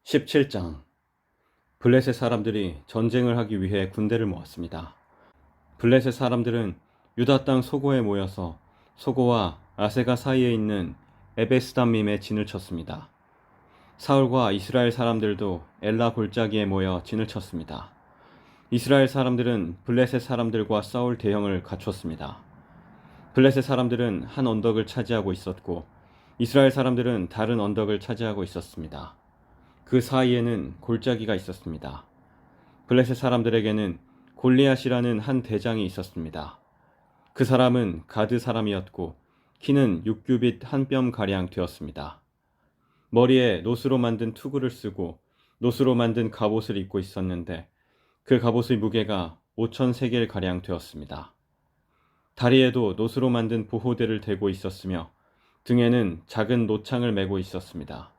17장. 블레셋 사람들이 전쟁을 하기 위해 군대를 모았습니다. 블레셋 사람들은 유다 땅 소고에 모여서 소고와 아세가 사이에 있는 에베스담밈에 진을 쳤습니다. 사울과 이스라엘 사람들도 엘라 골짜기에 모여 진을 쳤습니다. 이스라엘 사람들은 블레셋 사람들과 싸울 대형을 갖췄습니다. 블레셋 사람들은 한 언덕을 차지하고 있었고 이스라엘 사람들은 다른 언덕을 차지하고 있었습니다. 그 사이에는 골짜기가 있었습니다. 블레셋 사람들에게는 골리앗이라는 한 대장이 있었습니다. 그 사람은 가드 사람이었고 키는 6규빗 한 뼘 가량 되었습니다. 머리에 노스로 만든 투구를 쓰고 노스로 만든 갑옷을 입고 있었는데 그 갑옷의 무게가 5,000세겔 가량 되었습니다. 다리에도 노스로 만든 보호대를 대고 있었으며 등에는 작은 노창을 메고 있었습니다.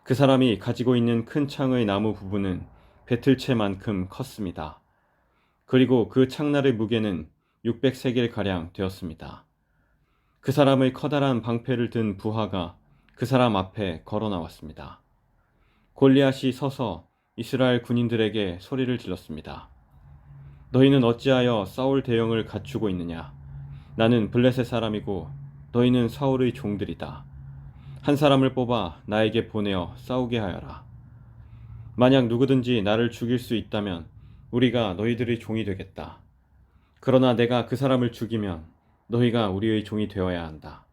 그 사람이 가지고 있는 큰 창의 나무 부분은 배틀채만큼 컸습니다. 그리고 그 창날의 무게는 600세겔 가량 되었습니다. 그 사람의 커다란 방패를 든 부하가 그 사람 앞에 걸어 나왔습니다. 골리앗이 서서 이스라엘 군인들에게 소리를 질렀습니다. 너희는 어찌하여 사울 대형을 갖추고 있느냐? 나는 블레셋 사람이고 너희는 사울의 종들이다. 한 사람을 뽑아 나에게 보내어 싸우게 하여라. 만약 누구든지 나를 죽일 수 있다면 우리가 너희들의 종이 되겠다. 그러나 내가 그 사람을 죽이면 너희가 우리의 종이 되어야 한다.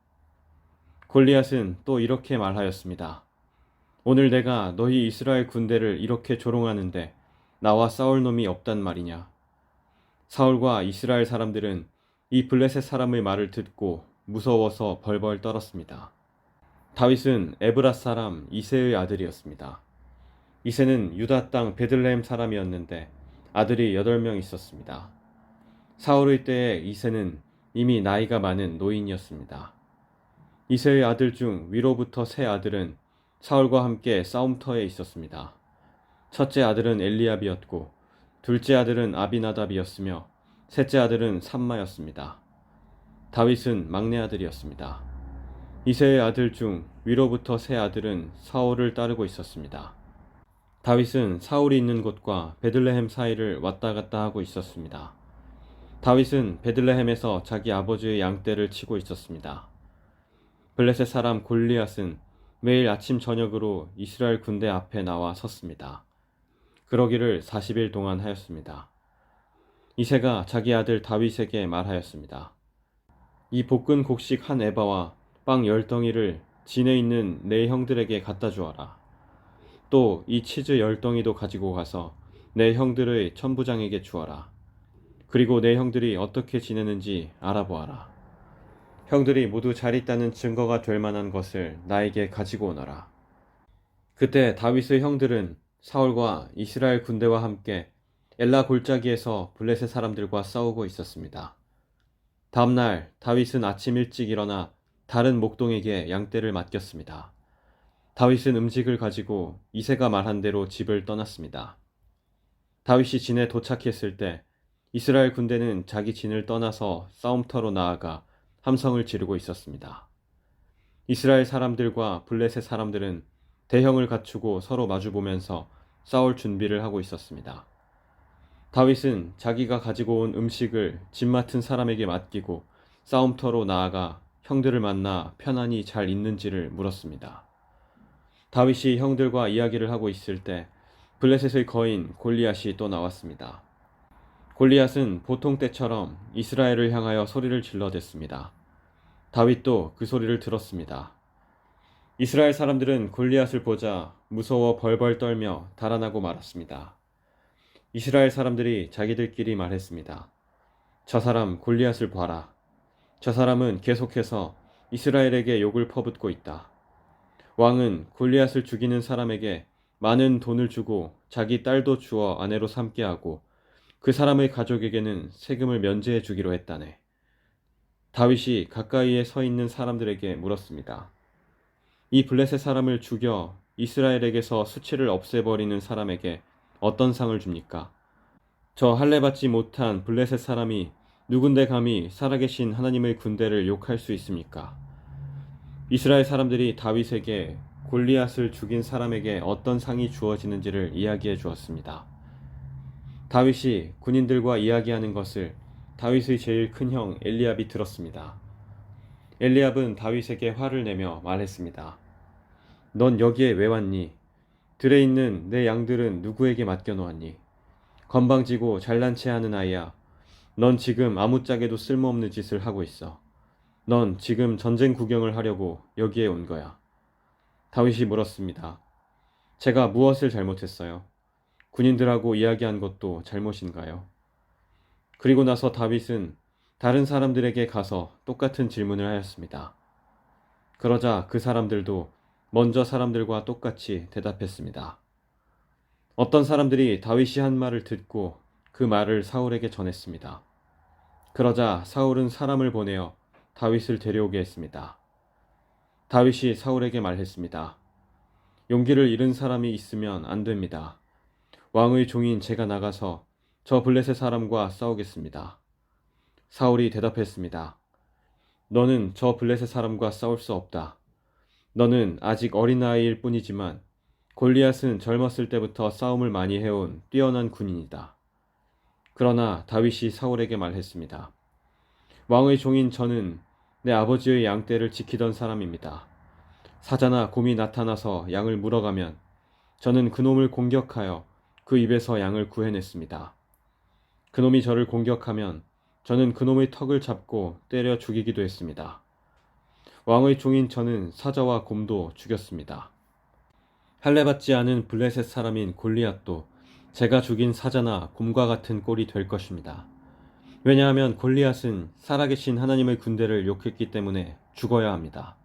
골리앗은 또 이렇게 말하였습니다. 오늘 내가 너희 이스라엘 군대를 이렇게 조롱하는데 나와 싸울 놈이 없단 말이냐. 사울과 이스라엘 사람들은 이 블레셋 사람의 말을 듣고 무서워서 벌벌 떨었습니다. 다윗은 에브랏 사람 이새의 아들이었습니다. 이새는 유다 땅 베들레헴 사람이었는데 아들이 8명 있었습니다. 사울의 때에 이새는 이미 나이가 많은 노인이었습니다. 이새의 아들 중 위로부터 세 아들은 사울과 함께 싸움터에 있었습니다. 첫째 아들은 엘리압이었고 둘째 아들은 아비나답이었으며 셋째 아들은 삼마였습니다. 다윗은 막내 아들이었습니다. 이새의 아들 중 위로부터 세 아들은 사울을 따르고 있었습니다. 다윗은 사울이 있는 곳과 베들레헴 사이를 왔다 갔다 하고 있었습니다. 다윗은 베들레헴에서 자기 아버지의 양떼를 치고 있었습니다. 블레셋 사람 골리앗은 매일 아침 저녁으로 이스라엘 군대 앞에 나와 섰습니다. 그러기를 40일 동안 하였습니다. 이새가 자기 아들 다윗에게 말하였습니다. 이 볶은 곡식 한 에바와 빵 10덩이를 진에 있는 내 형들에게 갖다 주어라. 또 이 치즈 10덩이도 가지고 가서 내 형들의 천부장에게 주어라. 그리고 내 형들이 어떻게 지내는지 알아보아라. 형들이 모두 잘 있다는 증거가 될 만한 것을 나에게 가지고 오너라. 그때 다윗의 형들은 사울과 이스라엘 군대와 함께 엘라 골짜기에서 블레셋 사람들과 싸우고 있었습니다. 다음날 다윗은 아침 일찍 일어나 다른 목동에게 양떼를 맡겼습니다. 다윗은 음식을 가지고 이새가 말한 대로 집을 떠났습니다. 다윗이 진에 도착했을 때 이스라엘 군대는 자기 진을 떠나서 싸움터로 나아가 함성을 지르고 있었습니다. 이스라엘 사람들과 블레셋 사람들은 대형을 갖추고 서로 마주보면서 싸울 준비를 하고 있었습니다. 다윗은 자기가 가지고 온 음식을 집 맡은 사람에게 맡기고 싸움터로 나아가 형들을 만나 편안히 잘 있는지를 물었습니다. 다윗이 형들과 이야기를 하고 있을 때 블레셋의 거인 골리앗이 또 나왔습니다. 골리앗은 보통 때처럼 이스라엘을 향하여 소리를 질러댔습니다. 다윗도 그 소리를 들었습니다. 이스라엘 사람들은 골리앗을 보자 무서워 벌벌 떨며 달아나고 말았습니다. 이스라엘 사람들이 자기들끼리 말했습니다. 저 사람 골리앗을 봐라. 저 사람은 계속해서 이스라엘에게 욕을 퍼붓고 있다. 왕은 골리앗을 죽이는 사람에게 많은 돈을 주고 자기 딸도 주어 아내로 삼게 하고 그 사람의 가족에게는 세금을 면제해 주기로 했다네. 다윗이 가까이에 서 있는 사람들에게 물었습니다. 이 블레셋 사람을 죽여 이스라엘에게서 수치를 없애버리는 사람에게 어떤 상을 줍니까? 저 할례받지 못한 블레셋 사람이 누군데 감히 살아계신 하나님의 군대를 욕할 수 있습니까? 이스라엘 사람들이 다윗에게 골리앗을 죽인 사람에게 어떤 상이 주어지는지를 이야기해 주었습니다. 다윗이 군인들과 이야기하는 것을 다윗의 제일 큰 형 엘리압이 들었습니다. 엘리압은 다윗에게 화를 내며 말했습니다. 넌 여기에 왜 왔니? 들에 있는 내 양들은 누구에게 맡겨놓았니? 건방지고 잘난 체 하는 아이야. 넌 지금 아무짝에도 쓸모없는 짓을 하고 있어. 넌 지금 전쟁 구경을 하려고 여기에 온 거야. 다윗이 물었습니다. 제가 무엇을 잘못했어요? 군인들하고 이야기한 것도 잘못인가요? 그리고 나서 다윗은 다른 사람들에게 가서 똑같은 질문을 하였습니다. 그러자 그 사람들도 먼저 사람들과 똑같이 대답했습니다. 어떤 사람들이 다윗이 한 말을 듣고 그 말을 사울에게 전했습니다. 그러자 사울은 사람을 보내어 다윗을 데려오게 했습니다. 다윗이 사울에게 말했습니다. 용기를 잃은 사람이 있으면 안 됩니다. 왕의 종인 제가 나가서 저 블레셋 사람과 싸우겠습니다. 사울이 대답했습니다. 너는 저 블레셋 사람과 싸울 수 없다. 너는 아직 어린아이일 뿐이지만 골리앗은 젊었을 때부터 싸움을 많이 해온 뛰어난 군인이다. 그러나 다윗이 사울에게 말했습니다. 왕의 종인 저는 내 아버지의 양떼를 지키던 사람입니다. 사자나 곰이 나타나서 양을 물어가면 저는 그놈을 공격하여 그 입에서 양을 구해냈습니다. 그놈이 저를 공격하면 저는 그놈의 턱을 잡고 때려 죽이기도 했습니다. 왕의 종인 저는 사자와 곰도 죽였습니다. 할례받지 않은 블레셋 사람인 골리앗도 제가 죽인 사자나 곰과 같은 꼴이 될 것입니다. 왜냐하면 골리앗은 살아계신 하나님의 군대를 욕했기 때문에 죽어야 합니다.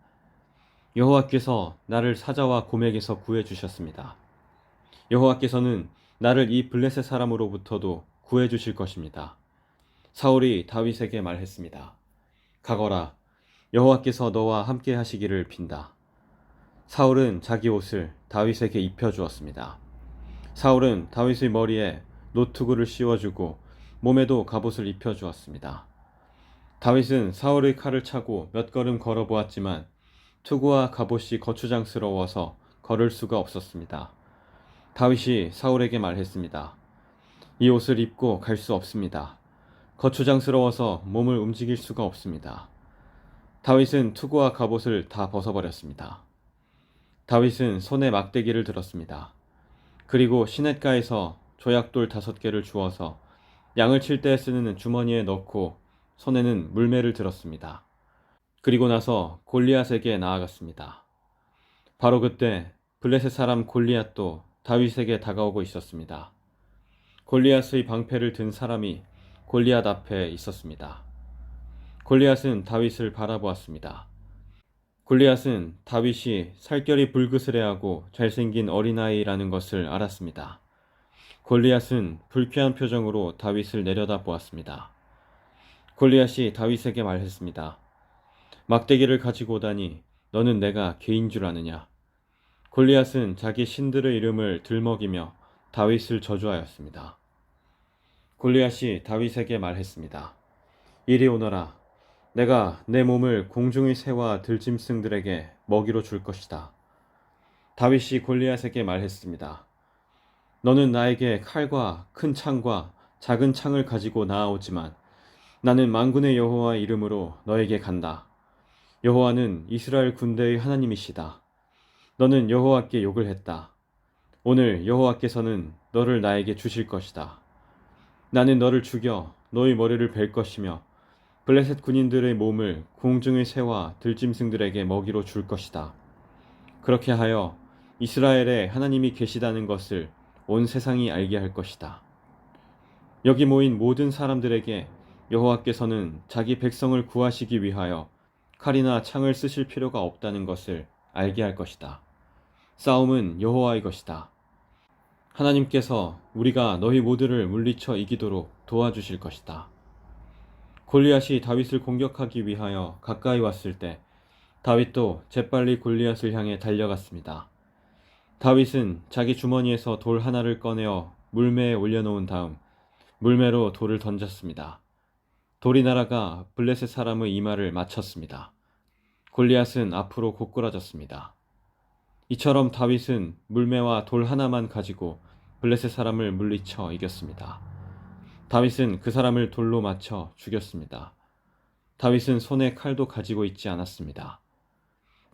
여호와께서 나를 사자와 곰에게서 구해주셨습니다. 여호와께서는 나를 이 블레셋 사람으로부터도 구해주실 것입니다. 사울이 다윗에게 말했습니다. 가거라, 여호와께서 너와 함께 하시기를 빈다. 사울은 자기 옷을 다윗에게 입혀주었습니다. 사울은 다윗의 머리에 노투구를 씌워주고 몸에도 갑옷을 입혀주었습니다. 다윗은 사울의 칼을 차고 몇 걸음 걸어보았지만 투구와 갑옷이 거추장스러워서 걸을 수가 없었습니다. 다윗이 사울에게 말했습니다. 이 옷을 입고 갈 수 없습니다. 거추장스러워서 몸을 움직일 수가 없습니다. 다윗은 투구와 갑옷을 다 벗어버렸습니다. 다윗은 손에 막대기를 들었습니다. 그리고 시냇가에서 조약돌 5개를 주워서 양을 칠 때 쓰는 주머니에 넣고 손에는 물매를 들었습니다. 그리고 나서 골리앗에게 나아갔습니다. 바로 그때 블레셋 사람 골리앗도 다윗에게 다가오고 있었습니다. 골리앗의 방패를 든 사람이 골리앗 앞에 있었습니다. 골리앗은 다윗을 바라보았습니다. 골리앗은 다윗이 살결이 불그스레하고 잘생긴 어린아이라는 것을 알았습니다. 골리앗은 불쾌한 표정으로 다윗을 내려다보았습니다. 골리앗이 다윗에게 말했습니다. 막대기를 가지고 오다니 너는 내가 개인 줄 아느냐? 골리앗은 자기 신들의 이름을 들먹이며 다윗을 저주하였습니다. 골리앗이 다윗에게 말했습니다. 이리 오너라. 내가 내 몸을 공중의 새와 들짐승들에게 먹이로 줄 것이다. 다윗이 골리앗에게 말했습니다. 너는 나에게 칼과 큰 창과 작은 창을 가지고 나아오지만 나는 만군의 여호와의 이름으로 너에게 간다. 여호와는 이스라엘 군대의 하나님이시다. 너는 여호와께 욕을 했다. 오늘 여호와께서는 너를 나에게 주실 것이다. 나는 너를 죽여 너의 머리를 벨 것이며 블레셋 군인들의 몸을 공중의 새와 들짐승들에게 먹이로 줄 것이다. 그렇게 하여 이스라엘에 하나님이 계시다는 것을 온 세상이 알게 할 것이다. 여기 모인 모든 사람들에게 여호와께서는 자기 백성을 구하시기 위하여 칼이나 창을 쓰실 필요가 없다는 것을 알게 할 것이다. 싸움은 여호와의 것이다. 하나님께서 우리가 너희 모두를 물리쳐 이기도록 도와주실 것이다. 골리앗이 다윗을 공격하기 위하여 가까이 왔을 때 다윗도 재빨리 골리앗을 향해 달려갔습니다. 다윗은 자기 주머니에서 돌 하나를 꺼내어 물매에 올려놓은 다음 물매로 돌을 던졌습니다. 돌이 날아가 블레셋 사람의 이마를 맞췄습니다. 골리앗은 앞으로 고꾸라졌습니다. 이처럼 다윗은 물매와 돌 하나만 가지고 블레셋 사람을 물리쳐 이겼습니다. 다윗은 그 사람을 돌로 맞춰 죽였습니다. 다윗은 손에 칼도 가지고 있지 않았습니다.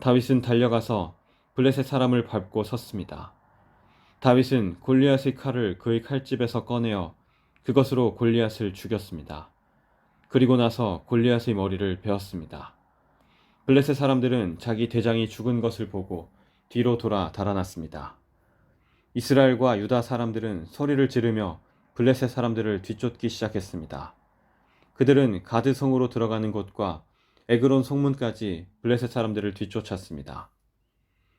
다윗은 달려가서 블레셋 사람을 밟고 섰습니다. 다윗은 골리앗의 칼을 그의 칼집에서 꺼내어 그것으로 골리앗을 죽였습니다. 그리고 나서 골리앗의 머리를 베었습니다. 블레셋 사람들은 자기 대장이 죽은 것을 보고 뒤로 돌아 달아났습니다. 이스라엘과 유다 사람들은 소리를 지르며 블레셋 사람들을 뒤쫓기 시작했습니다. 그들은 가드 성으로 들어가는 곳과 에그론 성문까지 블레셋 사람들을 뒤쫓았습니다.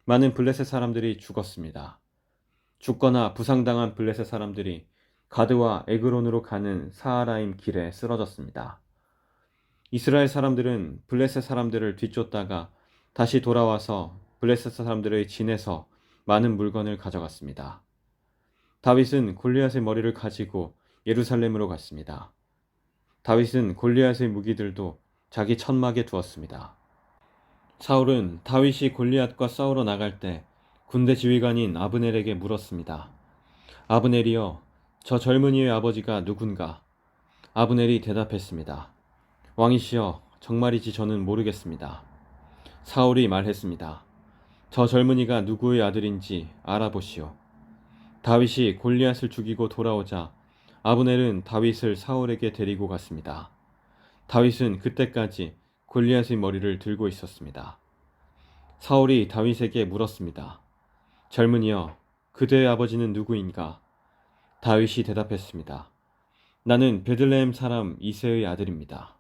많은 블레셋 사람들이 죽었습니다. 죽거나 부상당한 블레셋 사람들이 가드와 에그론으로 가는 사하라임 길에 쓰러졌습니다. 이스라엘 사람들은 블레셋 사람들을 뒤쫓다가 다시 돌아와서 블레셋 사람들의 진에서 많은 물건을 가져갔습니다. 다윗은 골리앗의 머리를 가지고 예루살렘으로 갔습니다. 다윗은 골리앗의 무기들도 자기 천막에 두었습니다. 사울은 다윗이 골리앗과 싸우러 나갈 때 군대 지휘관인 아브넬에게 물었습니다. 아브넬이여, 저 젊은이의 아버지가 누군가? 아브넬이 대답했습니다. 왕이시여, 정말이지 저는 모르겠습니다. 사울이 말했습니다. 저 젊은이가 누구의 아들인지 알아보시오. 다윗이 골리앗을 죽이고 돌아오자 아브넬은 다윗을 사울에게 데리고 갔습니다. 다윗은 그때까지 골리앗의 머리를 들고 있었습니다. 사울이 다윗에게 물었습니다. 젊은이여, 그대의 아버지는 누구인가? 다윗이 대답했습니다. 나는 베들레헴 사람 이새의 아들입니다.